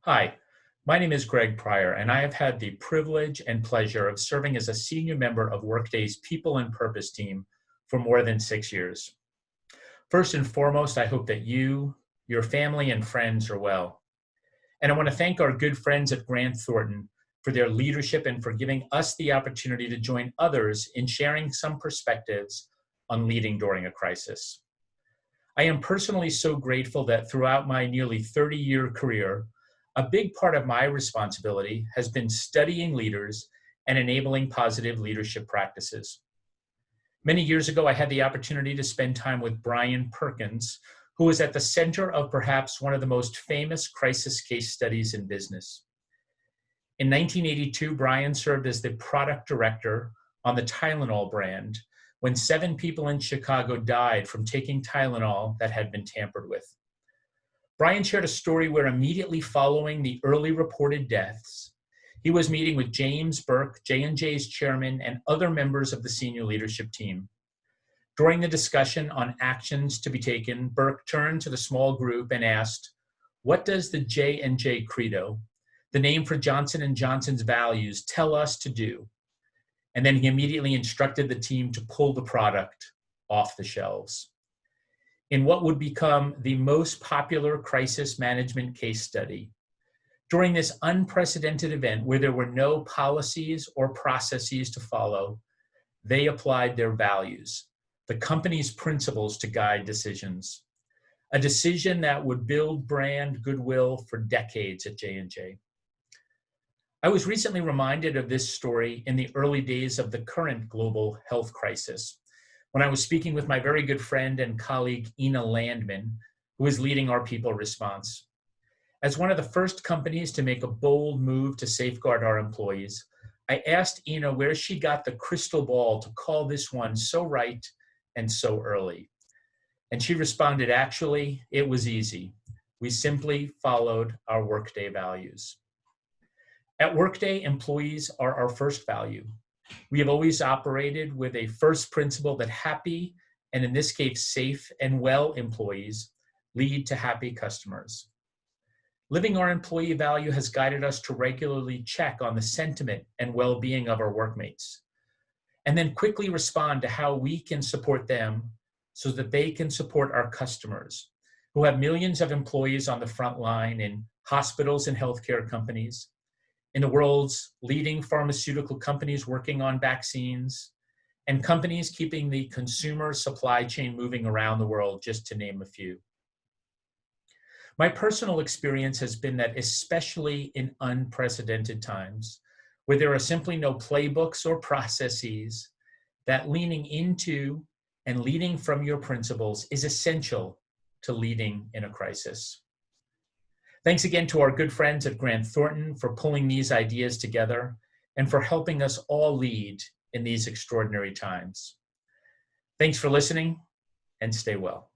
Hi, my name is Greg Pryor, and I have had the privilege and pleasure of serving as a senior member of Workday's People and Purpose team for more than 6 years. First and foremost, I hope that you, your family, and friends are well. And I want to thank our good friends at Grant Thornton for their leadership and for giving us the opportunity to join others in sharing some perspectives on leading during a crisis. I am personally so grateful that throughout my nearly 30-year career, a big part of my responsibility has been studying leaders and enabling positive leadership practices. Many years ago, I had the opportunity to spend time with Brian Perkins, who was at the center of perhaps one of the most famous crisis case studies in business. In 1982, Brian served as the product director on the Tylenol brand when 7 people in Chicago died from taking Tylenol that had been tampered with. Brian shared a story where immediately following the early reported deaths, he was meeting with James Burke, J&J's chairman, and other members of the senior leadership team. During the discussion on actions to be taken, Burke turned to the small group and asked, "What does the J&J credo, the name for Johnson & Johnson's values, tell us to do?" And then he immediately instructed the team to pull the product off the shelves. In what would become the most popular crisis management case study, during this unprecedented event where there were no policies or processes to follow, they applied their values, the company's principles to guide decisions, a decision that would build brand goodwill for decades at J&J. I was recently reminded of this story in the early days of the current global health crisis, when I was speaking with my very good friend and colleague, Ina Landman, who is leading our people response. As one of the first companies to make a bold move to safeguard our employees, I asked Ina where she got the crystal ball to call this one so right and so early. And she responded, "Actually, it was easy. We simply followed our Workday values." At Workday, employees are our first value. We have always operated with a first principle that happy, and in this case, safe and well employees lead to happy customers. Living our employee value has guided us to regularly check on the sentiment and well-being of our workmates, and then quickly respond to how we can support them so that they can support our customers, who have millions of employees on the front line in hospitals and healthcare companies, in the world's leading pharmaceutical companies working on vaccines, and companies keeping the consumer supply chain moving around the world, just to name a few. My personal experience has been that, especially in unprecedented times, where there are simply no playbooks or processes, that leaning into and leading from your principles is essential to leading in a crisis. Thanks again to our good friends at Grant Thornton for pulling these ideas together and for helping us all lead in these extraordinary times. Thanks for listening, and stay well.